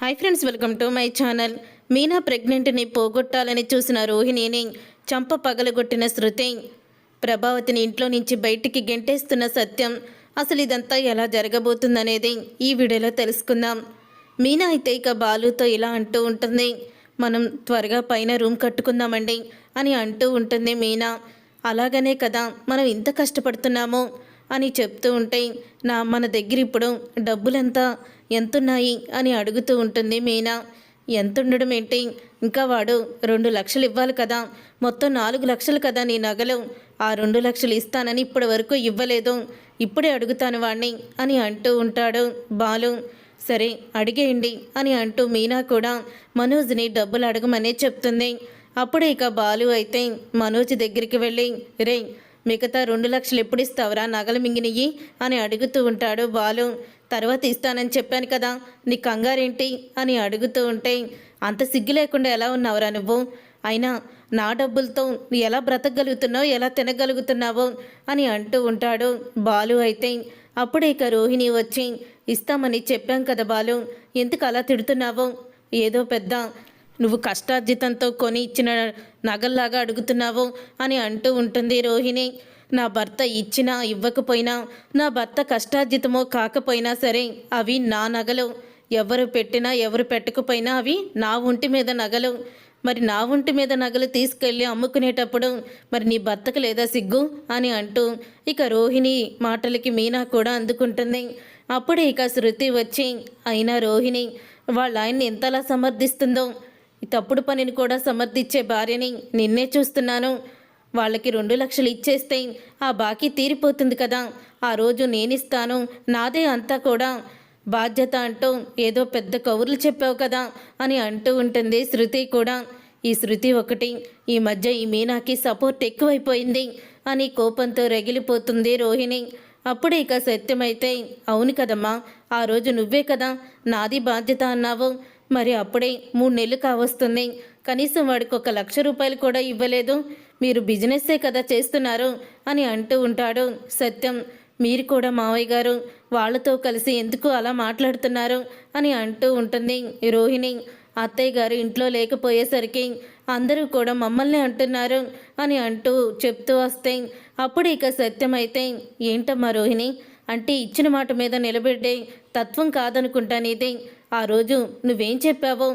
Hi friends, welcome to my channel. Meena ప్రెగ్నెంట్ని పోగొట్టాలని చూసిన రోహిణిని చంప పగలగొట్టిన శృతి, ప్రభావతిని ఇంట్లో నుంచి బయటికి గెంటేస్తున్న సత్యం. అసలు ఇదంతా ఎలా జరగబోతుందనేది ఈ వీడియోలో తెలుసుకుందాం. మీనా అయితే ఇక బాలుతో ఇలా అంటూ ఉంటుంది, మనం త్వరగా పైన రూమ్ కట్టుకుందామండి అని అంటూ ఉంటుంది మీనా. అలాగనే కదా మనం ఇంత కష్టపడుతున్నాము అని చెప్తూ ఉంటే, మన దగ్గర ఇప్పుడు డబ్బులంతా ఎంతున్నాయి అని అడుగుతూ ఉంటుంది మీనా. ఎంత ఉండడం ఏంటి, ఇంకా వాడు 2 లక్షలు ఇవ్వాలి కదా, మొత్తం 4 లక్షలు కదా నీ నగలు. ఆ 2 లక్షలు ఇస్తానని ఇప్పటి వరకు ఇవ్వలేదు, ఇప్పుడే అడుగుతాను వాణ్ణి అని అంటూ ఉంటాడు బాలు. సరే అడిగేయండి అని అంటూ మీనా కూడా మనోజ్ని డబ్బులు అడగమనే చెప్తుంది. అప్పుడే ఇక బాలు అయితే మనోజ్ దగ్గరికి వెళ్ళి, రే మిగతా 2 లక్షలు ఎప్పుడు ఇస్తావురా నగలు మింగినయ్యి అని అడుగుతూ ఉంటాడు బాలు. తర్వాత ఇస్తానని చెప్పాను కదా, నీ కంగారేంటి అని అడుగుతూ ఉంటే, అంత సిగ్గు లేకుండా ఎలా ఉన్నావురా నువ్వు, అయినా నా డబ్బులతో ఎలా బ్రతకగలుగుతున్నావు, ఎలా తినగలుగుతున్నావు అని అంటూ ఉంటాడు బాలు. అయితే అప్పుడే ఇక రోహిణి వచ్చి, ఇస్తామని చెప్పాం కదా బాలు, ఎందుకు అలా తిడుతున్నావు, ఏదో పెద్ద నువ్వు కష్టార్జితంతో కొని ఇచ్చిన నగల్లాగా అడుగుతున్నావు అని అంటూ ఉంటుంది రోహిణి. నా భర్త ఇచ్చినా ఇవ్వకపోయినా, నా భర్త కష్టార్జితమో కాకపోయినా సరే అవి నా నగలు. ఎవరు పెట్టినా ఎవరు పెట్టకపోయినా అవి నా ఒంటి మీద నగలు. మరి నా ఒంటి మీద నగలు తీసుకెళ్ళి అమ్ముకునేటప్పుడు మరి నీ భర్తకు లేదా సిగ్గు అని అంటూ ఇక రోహిణి మాటలకి మీనా కూడా అందుకుంటుంది. అప్పుడే ఇక శృతి వచ్చి, అయినా రోహిణి వాళ్ళ ఆయన్ని ఎంతలా సమర్థిస్తుందో, తప్పుడు పనిని కూడా సమర్థించే భార్యని నిన్నే చూస్తున్నాను. వాళ్ళకి 2 లక్షలు ఇచ్చేస్తే ఆ బాకీ తీరిపోతుంది కదా, ఆ రోజు నేనిస్తాను, నాదే అంతా కూడా బాధ్యత అంటూ ఏదో పెద్ద కౌరులు చెప్పావు కదా అని అంటూ ఉంటుంది శృతి కూడా. ఈ శృతి ఒకటి ఈ మధ్య ఈ మీనాకి సపోర్ట్ ఎక్కువైపోయింది అని కోపంతో రగిలిపోతుంది రోహిణి. అప్పుడే ఇక సత్యమైతే, అవును కదమ్మా, ఆ రోజు నువ్వే కదా నాది బాధ్యత అన్నావు, మరి అప్పుడే 3 నెలలు కావస్తుంది, కనీసం వాడికి 1 లక్ష రూపాయలు కూడా ఇవ్వలేదు, మీరు బిజినెస్సే కదా చేస్తున్నారు అని అంటూ ఉంటాడు సత్యం. మీరు కూడా మావయ్య గారు వాళ్ళతో కలిసి ఎందుకు అలా మాట్లాడుతున్నారు అని అంటూ ఉంటుంది రోహిణి. అత్తయ్య గారు ఇంట్లో లేకపోయేసరికి అందరూ కూడా మమ్మల్ని అంటున్నారు అని అంటూ చెప్తూ వస్తే, అప్పుడు ఇక సత్యం అయితే, ఏంటమ్మా రోహిణి, అంటే ఇచ్చిన మాట మీద నిలబెట్టే తత్వం కాదనుకుంటానిదే, ఆ రోజు నువ్వేం చెప్పావో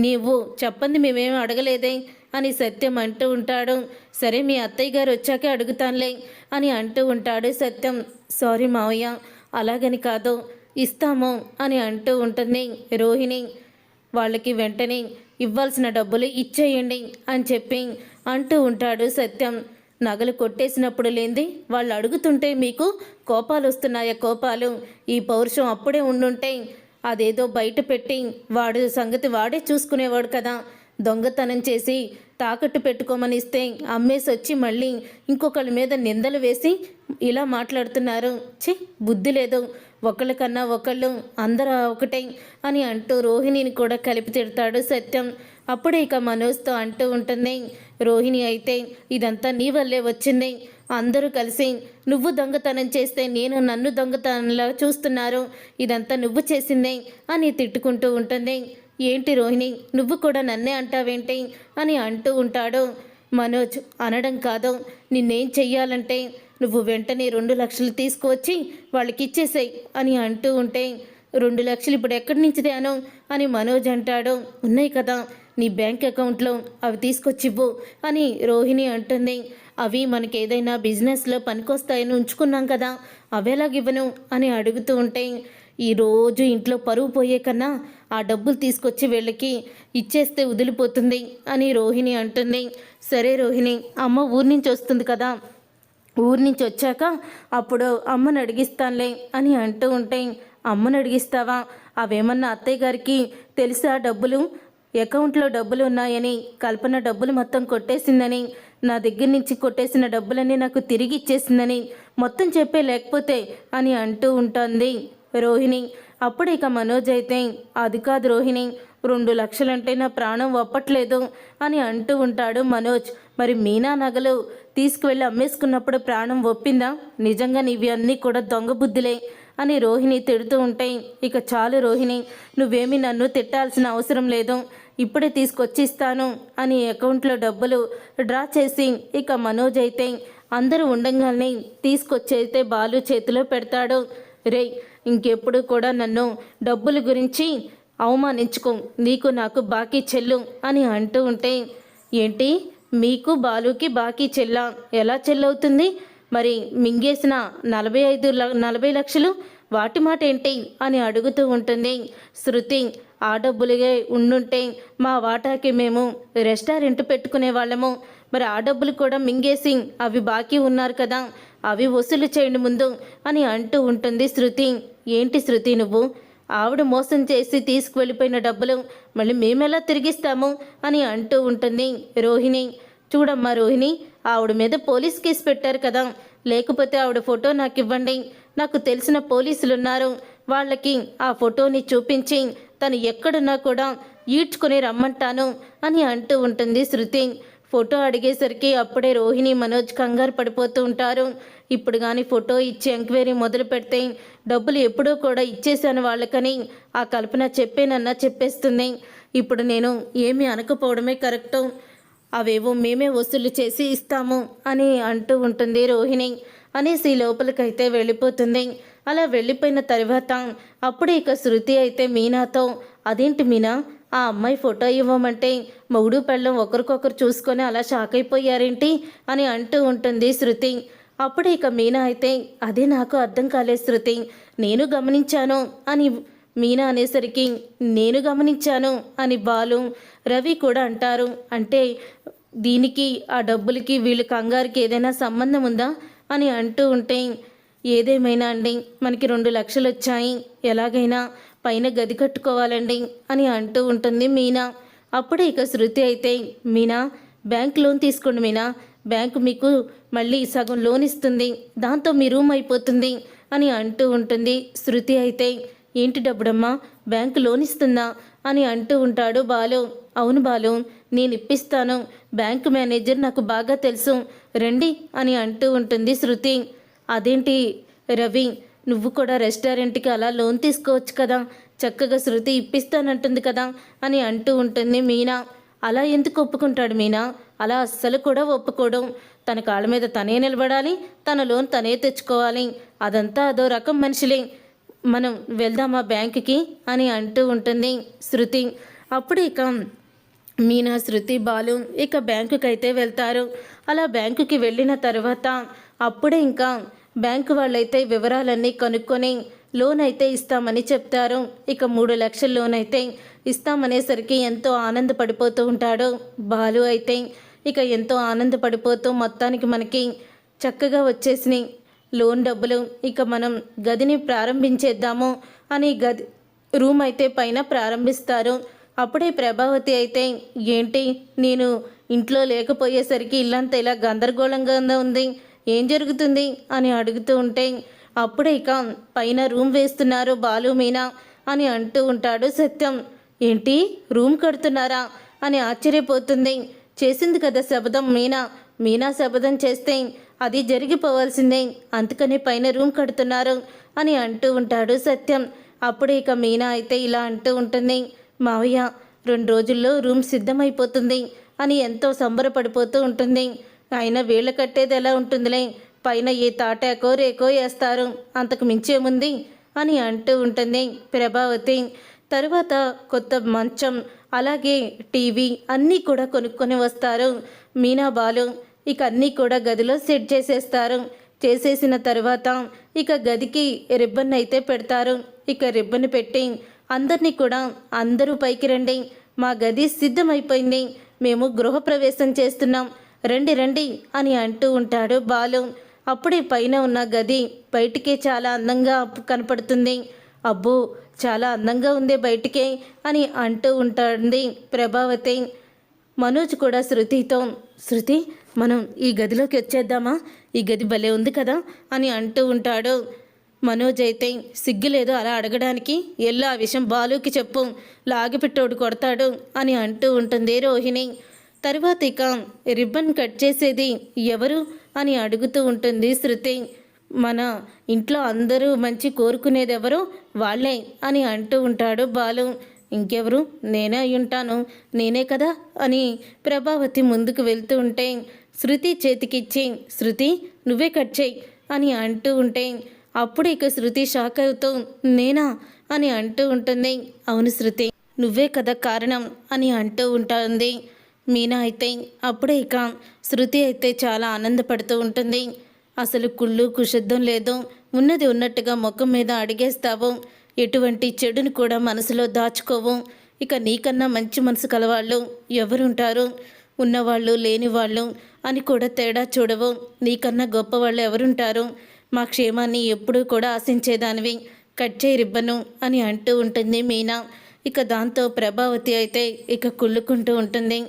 నీవు చెప్పంది మేమేం అడగలేదే అని సత్యం అంటూ ఉంటాడు. సరే మీ అత్తయ్య గారు వచ్చాకే అడుగుతానులే అని అంటూ ఉంటాడు సత్యం. సారీ మావయ్య, అలాగని కాదు, ఇస్తాము అని అంటూ ఉంటుంది రోహిణి. వాళ్ళకి వెంటనే ఇవ్వాల్సిన డబ్బులు ఇచ్చేయండి అని చెప్పి అంటూ ఉంటాడు సత్యం. నగలు కొట్టేసినప్పుడు లేంది వాళ్ళు అడుగుతుంటే మీకు కోపాలు వస్తున్నాయా కోపాలు, ఈ పౌరుషం అప్పుడే ఉండుంటే అదేదో బయట పెట్టి వాడు సంగతి వాడే చూసుకునేవాడు కదా, దొంగతనం చేసి తాకట్టు పెట్టుకోమని ఇస్తే అమ్మేసి వచ్చి మళ్ళీ ఇంకొకళ్ళ మీద నిందలు వేసి ఇలా మాట్లాడుతున్నారు. ఛీ, బుద్ధి లేదు, ఒకళ్ళకన్నా ఒకళ్ళు అందరూ ఒకటే అని అంటూ రోహిణిని కూడా కలిపి తిడతాడు సత్యం. అప్పుడే ఇక మనోజ్తో అంటూ ఉంటుంది రోహిణి అయితే, ఇదంతా నీ వల్లే వచ్చింది, అందరూ కలిసి నువ్వు దొంగతనం చేస్తే నేను నన్ను దొంగతనంలా చూస్తున్నారు, ఇదంతా నువ్వు చేసిందే అని తిట్టుకుంటూ ఉంటుంది. ఏంటి రోహిణి, నువ్వు కూడా నన్నే అంటావేంటి అని అంటూ ఉంటాడు మనోజ్. అనడం కాదు, నిన్నేం చెయ్యాలంటే నువ్వు వెంటనే 2 లక్షలు తీసుకువచ్చి వాళ్ళకి ఇచ్చేసాయి అని అంటూ ఉంటే, 2 లక్షలు ఇప్పుడు ఎక్కడి నుంచి తేను అని మనోజ్ అంటాడు. ఉన్నాయి కదా నీ బ్యాంక్ అకౌంట్లో, అవి తీసుకొచ్చివ్వు అని రోహిణి అంటుంది. అవి మనకి ఏదైనా బిజినెస్లో పనికొస్తాయని ఉంచుకున్నాం కదా, అవేలాగివ్వను అని అడుగుతూ ఉంటే, ఈరోజు ఇంట్లో పరువు పోయే కన్నా ఆ డబ్బులు తీసుకొచ్చి వీళ్ళకి ఇచ్చేస్తే వదిలిపోతుంది అని రోహిణి అంటుంది. సరే రోహిణి, అమ్మ ఊరి నుంచి వస్తుంది కదా, ఊరి నుంచి వచ్చాక అప్పుడు అమ్మని అడిగిస్తానులే అని అంటూ ఉంటే, అమ్మని అడిగిస్తావా, అవేమన్నా అత్తయ్య గారికి తెలుసా డబ్బులు, అకౌంట్లో డబ్బులు ఉన్నాయని, కల్పన డబ్బులు మొత్తం కొట్టేసిందని, నా దగ్గర నుంచి కొట్టేసిన డబ్బులన్నీ నాకు తిరిగి ఇచ్చేసిందని మొత్తం చెప్పే లేకపోతే అని అంటూ ఉంటుంది రోహిణి. అప్పుడు ఇక మనోజ్ అయితే, అది కాదు రోహిణి, 2 లక్షలంటే నా ప్రాణం ఒప్పట్లేదు అని అంటూ ఉంటాడు మనోజ్. మరి మీనా నగలు తీసుకువెళ్ళి అమ్మేసుకున్నప్పుడు ప్రాణం ఒప్పిందా, నిజంగా నీవి అన్నీ కూడా దొంగ బుద్ధులే అని రోహిణి తిడుతూ ఉంటే, ఇక చాలు రోహిణి, నువ్వేమీ నన్ను తిట్టాల్సిన అవసరం లేదు, ఇప్పుడే తీసుకొచ్చిస్తాను అని అకౌంట్లో డబ్బులు డ్రా చేసి ఇక మనోజ్ అయితే అందరూ ఉండంగానే తీసుకొచ్చైతే బాలు చేతిలో పెడతాడు. రే, ఇంకెప్పుడు కూడా నన్ను డబ్బుల గురించి అవమానించుకో, నీకు నాకు బాకీ చెల్లు అని అంటూ ఉంటే, ఏంటి మీకు బాలుకి బాకీ చెల్లా? ఎలా చెల్లవుతుంది? మరి మింగేసిన 40 లక్షలు వాటి మాట ఏంటి అని అడుగుతూ ఉంటుంది శృతి. ఆ డబ్బులుగా ఉండుంటే మా వాటాకి మేము రెస్టారెంట్ పెట్టుకునే వాళ్ళము, మరి ఆ డబ్బులు కూడా మింగేసి అవి బాకీ ఉన్నారు కదా, అవి వసూలు చేయండి ముందు అని అంటూ ఉంటుంది శృతి. ఏంటి శృతి నువ్వు? ఆవిడ మోసం చేసి తీసుకువెళ్ళిపోయిన డబ్బులు మళ్ళీ మేమెలా తిరిగిస్తాము అని అంటూ ఉంటుంది రోహిణి. చూడమ్మా రోహిణి, ఆవిడ మీద పోలీస్ కేసు పెట్టారు కదా, లేకపోతే ఆవిడ ఫోటో నాకు ఇవ్వండి, నాకు తెలిసిన పోలీసులు ఉన్నారు, వాళ్ళకి ఆ ఫోటోని చూపించి తను ఎక్కడున్నా కూడా ఈడ్చుకొని రమ్మంటాను అని అంటూ ఉంటుంది శృతి. ఫోటో అడిగేసరికి అప్పుడే రోహిణి మనోజ్ కంగారు పడిపోతూ ఉంటారు. ఇప్పుడు కానీ ఫోటో ఇచ్చి ఎంక్వైరీ మొదలు పెడితే డబ్బులు ఎప్పుడూ కూడా ఇచ్చేసాను వాళ్ళకని ఆ కల్పన చెప్పేనన్నా చెప్పేస్తుంది. ఇప్పుడు నేను ఏమీ అనకపోవడమే కరెక్టు, అవేవో మేమే వసూలు చేసి ఇస్తాము అని అంటూ ఉంటుంది రోహిణి. అనేసి లోపలికైతే వెళ్ళిపోతుంది. అలా వెళ్ళిపోయిన తర్వాత అప్పుడే ఇక శృతి అయితే మీనాతో, అదేంటి మీనా, ఆ అమ్మాయి ఫోటో ఇవ్వమంటే మొగుడు పెళ్ళం ఒకరికొకరు చూసుకొని అలా షాక్ అయిపోయారేంటి అని అంటూ ఉంటుంది శృతి. అప్పుడే ఇక మీనా అయితే, అదే నాకు అర్థం కాలేదు శృతి, నేను గమనించాను అని మీనా అనేసరికి, నేను గమనించాను అని బాలు రవి కూడా అంటారు. అంటే దీనికి ఆ డబ్బులకి వీళ్ళు కంగారుకి ఏదైనా సంబంధం ఉందా అని అంటూ ఉంటే, ఏదేమైనా అండి మనకి 2 లక్షలు వచ్చాయి, ఎలాగైనా పైన గది కట్టుకోవాలండి అని అంటూ ఉంటుంది మీనా. అప్పుడే ఇక శృతి అయితే, మీనా బ్యాంక్ లోన్ తీసుకోండి మీనా, బ్యాంకు మీకు మళ్ళీ సగం లోన్ ఇస్తుంది, దాంతో మీ రూమ్ అయిపోతుంది అని అంటూ ఉంటుంది. శృతి అయితే, ఏంటి డబ్బుడమ్మా, బ్యాంకు లోన్ ఇస్తుందా అని అంటూ ఉంటాడు బాలు. అవును బాలు, నేను ఇప్పిస్తాను, బ్యాంకు మేనేజర్ నాకు బాగా తెలుసు, రండి అని అంటూ ఉంటుంది శృతి. అదేంటి రవి, నువ్వు కూడా రెస్టారెంట్కి అలా లోన్ తీసుకోవచ్చు కదా, చక్కగా శృతి ఇప్పిస్తానంటుంది కదా అని అంటూ ఉంటుంది మీనా. అలా ఎందుకు ఒప్పుకుంటాడు మీనా? అలా అస్సలు కూడా ఒప్పుకోవడం, తన కాళ్ళ మీద తనే నిలబడాలి, తన లోన్ తనే తెచ్చుకోవాలి, అదంతా అదో రకం మనుషులే, మనం వెళ్దామా బ్యాంకుకి అని అంటూ ఉంటుంది శృతి. అప్పుడు ఇక మీనా, శృతి, బాలు ఇక బ్యాంకుకి అయితే వెళ్తారు. అలా బ్యాంకుకి వెళ్ళిన తర్వాత అప్పుడే ఇంకా బ్యాంకు వాళ్ళైతే వివరాలన్నీ కనుక్కొని లోన్ అయితే ఇస్తామని చెప్తారు. ఇక 3 లక్షల లోన్ అయితే ఇస్తామనేసరికి ఎంతో ఆనందపడిపోతూ ఉంటాడు బాలు అయితే. ఇక ఎంతో ఆనందపడిపోతూ మొత్తానికి మనకి చక్కగా వచ్చేసినాయి లోన్ డబ్బులు, ఇక మనం గదిని ప్రారంభించేద్దాము అని గది రూమ్ అయితే పైన ప్రారంభిస్తారు. అప్పుడే ప్రభావతి అయితే, ఏంటి నేను ఇంట్లో లేకపోయేసరికి ఇల్లంతా ఇలా గందరగోళంగా ఉంది, ఏం జరుగుతుంది అని అడుగుతూ ఉంటే, అప్పుడే ఇక పైన రూమ్ వేస్తున్నారు బాలు మీనా అని అంటూ ఉంటాడు సత్యం. ఏంటి రూమ్ కడుతున్నారా అని ఆశ్చర్యపోతుంది. చేసింది కదా శబదం మీనా శబదం చేస్తే అది జరిగిపోవాల్సిందే, అందుకని పైన రూమ్ కడుతున్నారు అని అంటూ ఉంటాడు సత్యం. అప్పుడే ఇక మీనా అయితే ఇలా అంటూ ఉంటుంది, మావయ్య 2 రోజుల్లో రూమ్ సిద్ధమైపోతుంది అని ఎంతో సంబరపడిపోతూ ఉంటుంది. ఆయన వీళ్ళ కట్టేది ఎలా ఉంటుందిలే, పైన ఏ తాటాకో రేకో వేస్తారు, అంతకు మించేముంది అని అంటూ ఉంటుంది ప్రభావతి. తర్వాత కొత్త మంచం అలాగే టీవీ అన్నీ కూడా కొనుక్కొని వస్తారు మీనా బాలు. ఇక అన్నీ కూడా గదిలో సెట్ చేసేస్తారు. చేసేసిన తర్వాత ఇక గదికి రిబ్బన్ అయితే పెడతారు. ఇక రిబ్బన్ పెట్టి అందరినీ కూడా, అందరూ పైకి రండి, మా గది సిద్ధమైపోయింది, మేము గృహప్రవేశం చేస్తున్నాం, రండి రండి అని అంటూ ఉంటాడు బాలు. అప్పుడే పైన ఉన్న గది బయటికే చాలా అందంగా కనపడుతుంది. అబ్బో చాలా అందంగా ఉంది బయటికే అని అంటూ ఉంటుంది ప్రభావతి. మనోజ్ కూడా శృతితో, శృతి మనం ఈ గదిలోకి వచ్చేద్దామా, ఈ గది భలే ఉంది కదా అని అంటూ ఉంటాడు. మనోజ్ అయితే, సిగ్గులేదు అలా అడగడానికి, ఎల్లా ఆ విషయం బాలుకి చెప్పు, లాగిపెట్టోడు కొడతాడు అని అంటూ ఉంటుంది రోహిణి. తర్వాత ఇక రిబ్బన్ కట్ చేసేది ఎవరు అని అడుగుతూ ఉంటుంది శృతి. మన ఇంట్లో అందరూ మంచి కోరుకునేది ఎవరు వాళ్ళే అని అంటూ ఉంటాడు బాలు. ఇంకెవరు, నేనే అయి ఉంటాను, నేనే కదా అని ప్రభావతి ముందుకు వెళ్తూ ఉంటే శృతి చేతికిచ్చి, శృతి నువ్వే కట్ చేయి అని అంటూ ఉంటే అప్పుడు ఇక శృతి షాక్ అవుతూ నేనా అని అంటూ ఉంటుంది. అవును శృతి, నువ్వే కదా కారణం అని అంటూ ఉంటుంది. మీనా అయితే అప్పుడే ఇక శృతి అయితే చాలా ఆనందపడుతూ ఉంటుంది. అసలు కుళ్ళు కుశుద్ధం లేదు, ఉన్నది ఉన్నట్టుగా ముఖం మీద అడిగేస్తావు, ఎటువంటి చెడుని కూడా మనసులో దాచుకోవు. ఇక నీకన్నా మంచి మనసు కలవాళ్ళు ఎవరుంటారు? ఉన్నవాళ్ళు లేనివాళ్ళు అని కూడా తేడా చూడవు. నీకన్నా గొప్పవాళ్ళు ఎవరుంటారు? మా క్షేమాన్ని ఎప్పుడూ కూడా ఆశించేదానివి, కట్ చేయి రిబ్బను అని అంటూ ఉంటుంది మీనా. ఇక దాంతో ప్రభావతి అయితే ఇక కుళ్ళుకుంటూ ఉంటుంది.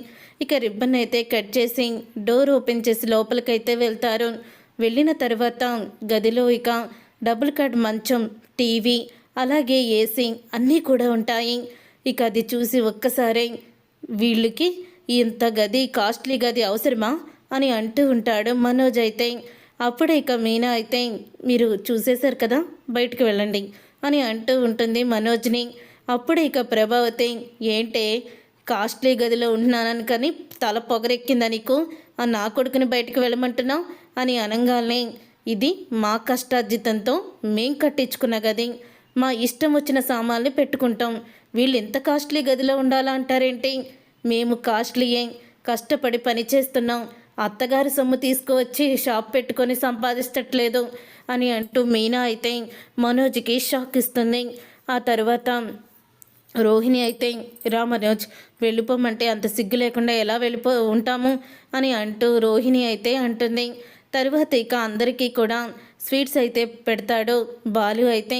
ఇక రిబ్బన్ అయితే కట్ చేసి డోర్ ఓపెన్ చేసి లోపలికైతే వెళ్తారు. వెళ్ళిన తర్వాత గదిలో ఇక డబుల్ కట్ మంచం, టీవీ, అలాగే ఏసీ అన్నీ కూడా ఉంటాయి. ఇక అది చూసి ఒక్కసారే వీళ్ళకి ఇంత గది, కాస్ట్లీ గది అవసరమా అని అంటూ ఉంటాడు మనోజ్ అయితే. అప్పుడే ఇక మీనా అయితే మీరు చూసేశారు కదా, బయటికి వెళ్ళండి అని అంటూ ఉంటుంది మనోజ్ని. అప్పుడే ఇక ప్రభావతి ఏంటే కాస్ట్లీ గదిలో ఉంటున్నానని కానీ తల పొగరెక్కిందా నీకు, ఆ నా కొడుకుని బయటికి వెళ్ళమంటున్నావు అని అనగానే ఇది మా కష్టార్జితంతో మేం కట్టించుకున్న గది, మా ఇష్టం వచ్చిన సామాన్లు పెట్టుకుంటాం, వీళ్ళు ఎంత కాస్ట్లీ గదిలో ఉండాలా అంటారేంటి? మేము కాస్ట్లీయే, కష్టపడి పని చేస్తున్నాం, అత్తగారి సొమ్ము తీసుకువచ్చి షాప్ పెట్టుకొని సంపాదించట్లేదు అని అంటూ మీనా అయితే మనోజ్కి షాక్ ఇస్తుంది. ఆ తర్వాత రోహిణి అయితే రా మనోజ్, వెళ్ళిపోమంటే అంత సిగ్గు లేకుండా ఎలా ఉంటాము అని అంటూ రోహిణి అయితే అంటుంది. తర్వాత ఇక అందరికీ కూడా స్వీట్స్ అయితే పెడతాడు బాలు అయితే.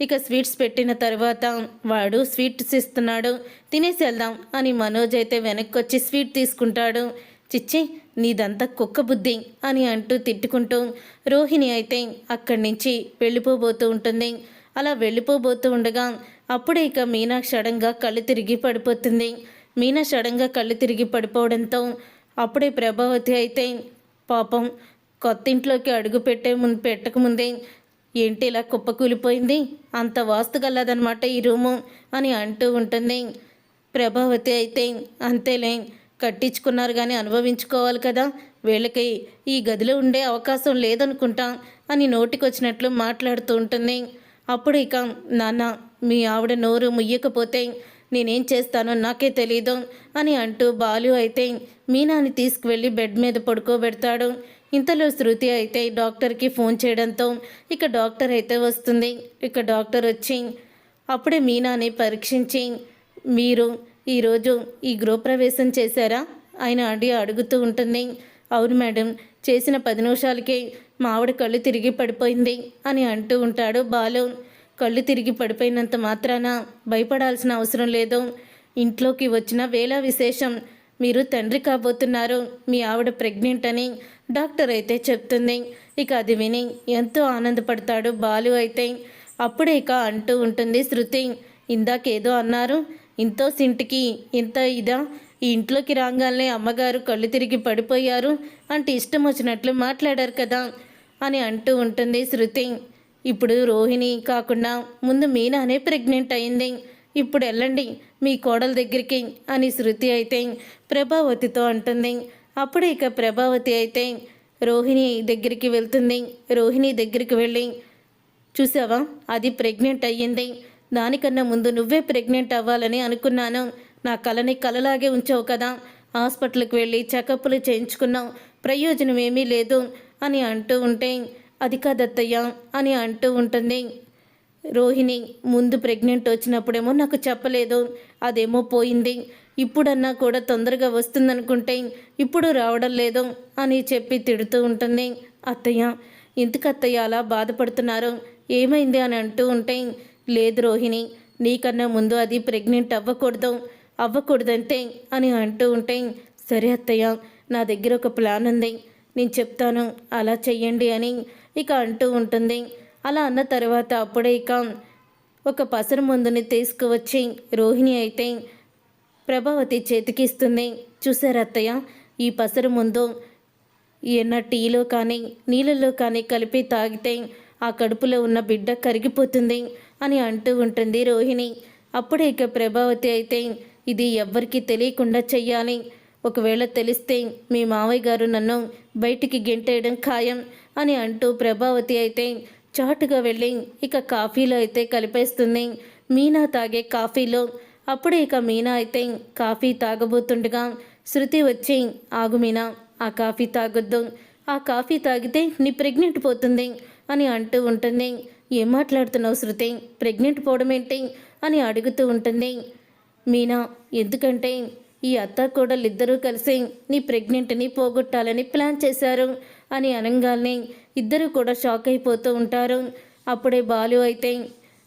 ఇక స్వీట్స్ పెట్టిన తర్వాత వాడు స్వీట్స్ ఇస్తున్నాడు, తినేసి వెళ్దాం అని మనోజ్ అయితే వెనక్కి వచ్చి స్వీట్ తీసుకుంటాడు. చిచ్చి నీదంతా కుక్క బుద్ధి అని అంటూ తిట్టుకుంటూ రోహిణి అయితే అక్కడి నుంచి వెళ్ళిపోబోతూ ఉంటుంది. అలా వెళ్ళిపోబోతూ ఉండగా అప్పుడే ఇక మీనా సడన్గా కళ్ళు తిరిగి పడిపోతుంది. మీనా సడన్గా కళ్ళు తిరిగి పడిపోవడంతో అప్పుడే ప్రభావతి అయితే పాపం కొత్త ఇంట్లోకి అడుగు పెట్టకముందే ఏంటి ఇలా కుప్పకూలిపోయింది, అంత వాస్తు గలదనమాట ఈ రూము అని అంటూ ఉంటుంది. ప్రభావతి అయితే అంతేలే, కట్టించుకున్నారు కానీ అనుభవించుకోవాలి కదా, వీళ్ళకి ఈ గదిలో ఉండే అవకాశం లేదనుకుంటా అని నోటికొచ్చినట్లు మాట్లాడుతూ ఉంటుంది. అప్పుడు ఇక నాన్న మీ ఆవిడ నోరు ముయ్యకపోతే నేనేం చేస్తానో నాకే తెలీదు అని అంటూ బాలు అయితే మీనాని తీసుకువెళ్ళి బెడ్ మీద పడుకోబెడతాడు. ఇంతలో శృతి అయితే డాక్టర్కి ఫోన్ చేయడంతో ఇక డాక్టర్ అయితే వస్తుంది. ఇక డాక్టర్ వచ్చి అప్పుడే మీనాని పరీక్షించి మీరు ఈరోజు ఈ గృహప్రవేశం చేశారా ఆయన అడుగుతూ ఉంటుంది. అవును మేడం, చేసిన 10 నిమిషాలకే మా ఆవిడ కళ్ళు తిరిగి పడిపోయింది అని అంటూ ఉంటాడు బాలు. కళ్ళు తిరిగి పడిపోయినంత మాత్రాన భయపడాల్సిన అవసరం లేదు, ఇంట్లోకి వచ్చిన వేళ విశేషం, మీరు తండ్రి కాబోతున్నారు, మీ ఆవిడ ప్రెగ్నెంట్ అని డాక్టర్ అయితే చెప్తుంది. ఇక అది విని ఎంతో ఆనందపడతాడు బాలు అయితే. అప్పుడే ఇక అంటూ ఉంటుంది శృతి, ఇందాకేదో అన్నారు, ఇంతో సింటికి ఇంత ఇదా, ఈ ఇంట్లోకి రాగానే అమ్మగారు కళ్ళు తిరిగి పడిపోయారు అంటే ఇష్టం వచ్చినట్లు మాట్లాడారు కదా అని అంటూ ఉంటుంది శృతి. ఇప్పుడు రోహిణి కాకుండా ముందు మీనానే ప్రెగ్నెంట్ అయింది, ఇప్పుడు వెళ్ళండి మీ కోడల దగ్గరికి అని శృతి అయితే ప్రభావతితో అంటుంది. అప్పుడు ఇక ప్రభావతి అయితే రోహిణి దగ్గరికి వెళ్తుంది. రోహిణి దగ్గరికి వెళ్ళి చూసావా అది ప్రెగ్నెంట్ అయ్యింది, దానికన్నా ముందు నువ్వే ప్రెగ్నెంట్ అవ్వాలని అనుకున్నాను, నా కలని కలలాగే ఉంచావు కదా, హాస్పిటల్కి వెళ్ళి చెకప్లు చేయించుకున్నావు, ప్రయోజనం ఏమీ లేదు అని అంటూ ఉంటే అది కాదత్తయ్య అని అంటూ ఉంటుంది రోహిణి. ముందు ప్రెగ్నెంట్ వచ్చినప్పుడేమో నాకు చెప్పలేదు, అదేమో పోయింది, ఇప్పుడన్నా కూడా తొందరగా వస్తుందనుకుంటే ఇప్పుడు రావడం లేదు అని చెప్పి తిడుతూ ఉంటుంది. అత్తయ్య ఎందుకు అత్తయ్య అలా బాధపడుతున్నారు, ఏమైంది అని అంటూ ఉంటే లేదు రోహిణి, నీకన్నా ముందు అది ప్రెగ్నెంట్ అవ్వకూడదంతే అని అంటూ ఉంటే సరే అత్తయ్య, నా దగ్గర ఒక ప్లాన్ ఉంది, నేను చెప్తాను అలా చెయ్యండి అని ఇక అంటూ ఉంటుంది. అలా అన్న తర్వాత అప్పుడే ఇక ఒక పసరు మందుని తీసుకువచ్చి రోహిణి అయితే ప్రభావతి చేతికి ఇస్తుంది. చూసారు అత్తయ్య, ఈ పసరు ముందు ఏనా టీలో కానీ నీళ్ళల్లో కానీ కలిపి తాగితే ఆ కడుపులో ఉన్న బిడ్డ కరిగిపోతుంది అని అంటూ ఉంటుంది రోహిణి. అప్పుడే ఇక ప్రభావతి అయితే ఇది ఎవ్వరికీ తెలియకుండా చెయ్యాలి, ఒకవేళ తెలిస్తే మీ మావయ్య గారు నన్ను బయటికి గెంటేయడం ఖాయం అని అంటూ ప్రభావతి అయితే చాటుగా వెళ్ళి ఇక కాఫీలో అయితే కలిపేస్తుంది మీనా తాగే కాఫీలో. అప్పుడే ఇక మీనా అయితే కాఫీ తాగబోతుండగా శృతి వచ్చి ఆగు మీనా, ఆ కాఫీ తాగొద్దు, ఆ కాఫీ తాగితే నీ ప్రెగ్నెంట్ పోతుంది అని అంటూ ఉంటుంది. ఏం మాట్లాడుతున్నావు శృతి, ప్రెగ్నెంట్ పోవడం ఏంటి అని అడుగుతూ ఉంటుంది మీనా. ఎందుకంటే ఈ అత్త కోడలిద్దరూ కలిసి నీ ప్రెగ్నెంట్ని పోగొట్టాలని ప్లాన్ చేశారు అని అనగానే ఇద్దరు కూడా షాక్ అయిపోతూ ఉంటారు. అప్పుడే బాలు అయితే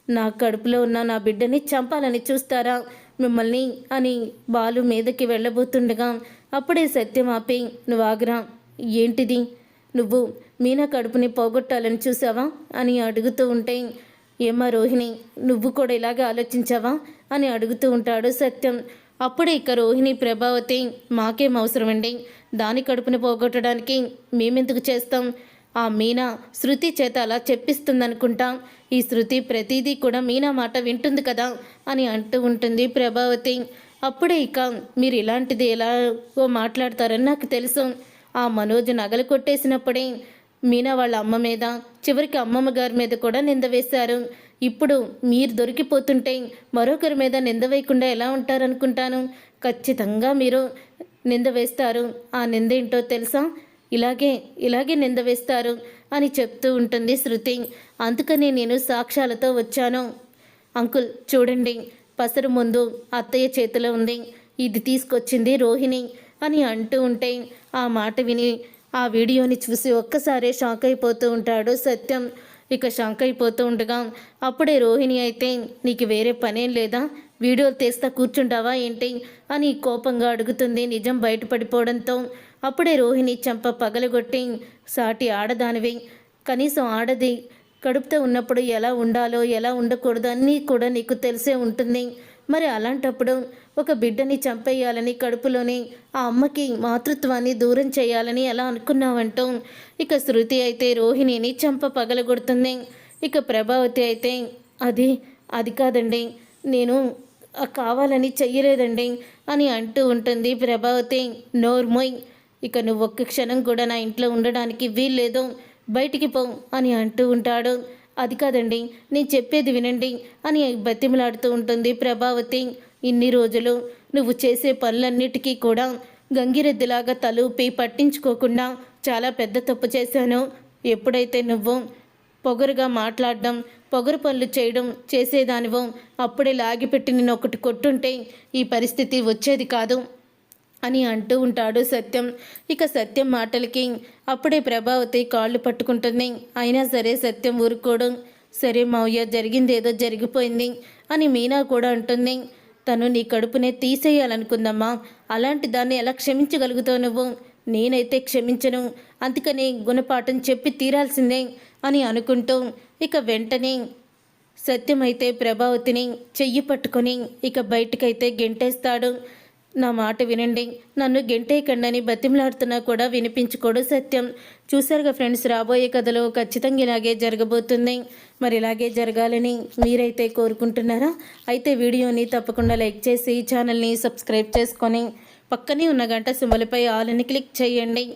నా కడుపులో ఉన్న నా బిడ్డని చంపాలని చూస్తారా మిమ్మల్ని అని బాలు మీదకి వెళ్ళబోతుండగా అప్పుడే సత్యం ఆపి నువ్వు ఆగురా, ఏంటిది, నువ్వు మీనా కడుపుని పోగొట్టాలని చూసావా అని అడుగుతూ ఉంటే ఏమ్మా రోహిణి, నువ్వు కూడా ఇలాగే ఆలోచించావా అని అడుగుతూ ఉంటాడు సత్యం. అప్పుడే ఇక రోహిణి ప్రభావతి మాకేం అవసరమండి, దాని కడుపుని పోగొట్టడానికి మేమెందుకు చేస్తాం, ఆ మీనా శృతి చేత అలా చెప్పిస్తుందనుకుంటా, ఈ శృతి ప్రతిదీ కూడా మీనా మాట వింటుంది కదా అని అంటూ ఉంటుంది ప్రభావతి. అప్పుడే ఇక మీరు ఇలాంటిది ఎలాగో మాట్లాడతారని నాకు తెలుసు, ఆ మనోజ్ నగలు కొట్టేసినప్పుడే మీనా వాళ్ళ అమ్మ మీద చివరికి అమ్మమ్మ గారి మీద కూడా నింద వేశారు. ఇప్పుడు మీరు దొరికిపోతుంటే మరొకరి మీద నింద వేయకుండా ఎలా ఉంటారనుకుంటాను, ఖచ్చితంగా మీరు నింద వేస్తారు, ఆ నింద ఏంటో తెలుసా, ఇలాగే నింద వేస్తారు అని చెప్తూ ఉంటుంది శృతి. అందుకని నేను సాక్ష్యాలతో వచ్చాను. అంకుల్ చూడండి, పసరు ముందు అత్తయ్య చేతిలో ఉంది, ఇది తీసుకొచ్చింది రోహిణి అని అంటూ ఉంటే ఆ మాట విని ఆ వీడియోని చూసి ఒక్కసారే షాక్ అయిపోతూ ఉంటాడు సత్యం. ఇక షాక్ అయిపోతూ ఉండగా అప్పుడే రోహిణి అయితే నీకు వేరే పనేం లేదా, వీడియోలు తీస్తా కూర్చుంటావా ఏంటి అని కోపంగా అడుగుతుంది నిజం బయటపడిపోవడంతో. అప్పుడే రోహిణి చెంప పగలగొట్టి సాటి ఆడదానివి, కనీసం ఆడది కడుపుతో ఉన్నప్పుడు ఎలా ఉండాలో ఎలా ఉండకూడదు అన్నీ కూడా నీకు తెలిసే ఉంటుంది, మరి అలాంటప్పుడు ఒక బిడ్డని చంపేయాలని కడుపులోని ఆ అమ్మకి మాతృత్వాన్ని దూరం చేయాలని ఎలా అనుకున్నావంటూ ఇక శృతి అయితే రోహిణిని చంప పగలగొడుతుంది. ఇక ప్రభావతి అయితే అది కాదండి, నేను కావాలని చెయ్యలేదండి అని అంటూ ఉంటుంది ప్రభావతి. నోర్మోయ్, ఇక నువ్వు ఒక్క క్షణం కూడా నా ఇంట్లో ఉండడానికి వీల్లేదు, బయటికి పో అని అంటూ ఉంటాడు. అది కాదండి, నేను చెప్పేది వినండి అని బతిమలాడుతూ ఉంటుంది ప్రభావతి. ఇన్ని రోజులు నువ్వు చేసే పనులన్నిటికీ కూడా గంగిరెద్దులాగా తలూపి పట్టించుకోకుండా చాలా పెద్ద తప్పు చేశాను. ఎప్పుడైతే నువ్వు పొగరుగా మాట్లాడడం, పొగరు పనులు చేయడం చేసేదానివో అప్పుడే లాగిపెట్టి నేను ఒకటి కొట్టుంటే ఈ పరిస్థితి వచ్చేది కాదు అని అంటూ ఉంటాడు సత్యం. ఇక సత్యం మాటలకి అప్పుడే ప్రభావతి కాళ్ళు పట్టుకుంటుంది. అయినా సరే సత్యం ఊరుకోవడం. సరే మావయ్య, జరిగిందేదో జరిగిపోయింది అని మీనా కూడా అంటుంది. తను నీ కడుపునే తీసేయాలనుకుందమ్మా, అలాంటి దాన్ని ఎలా క్షమించగలుగుతావు నువ్వు, నేనైతే క్షమించను, అందుకని గుణపాఠం చెప్పి తీరాల్సిందే అని అనుకుంటూ ఇక వెంటనే సత్యమైతే ప్రభావతిని చెయ్యి పట్టుకొని ఇక బయటకైతే గెంటేస్తాడు. నా మాట వినండి, నన్ను గెంటేయకండని బతిమలాడుతున్నా కూడా వినిపించుకోడు సత్యం. చూసారుగా ఫ్రెండ్స్, రాబోయే కథలో ఖచ్చితంగా ఇలాగే జరగబోతుంది. మరి ఇలాగే జరగాలని మీరైతే కోరుకుంటున్నారా? అయితే వీడియోని తప్పకుండా లైక్ చేసి ఛానల్ని సబ్స్క్రైబ్ చేసుకొని పక్కనే ఉన్న గంట సింబల్పై ఆల్ అని క్లిక్ చేయండి.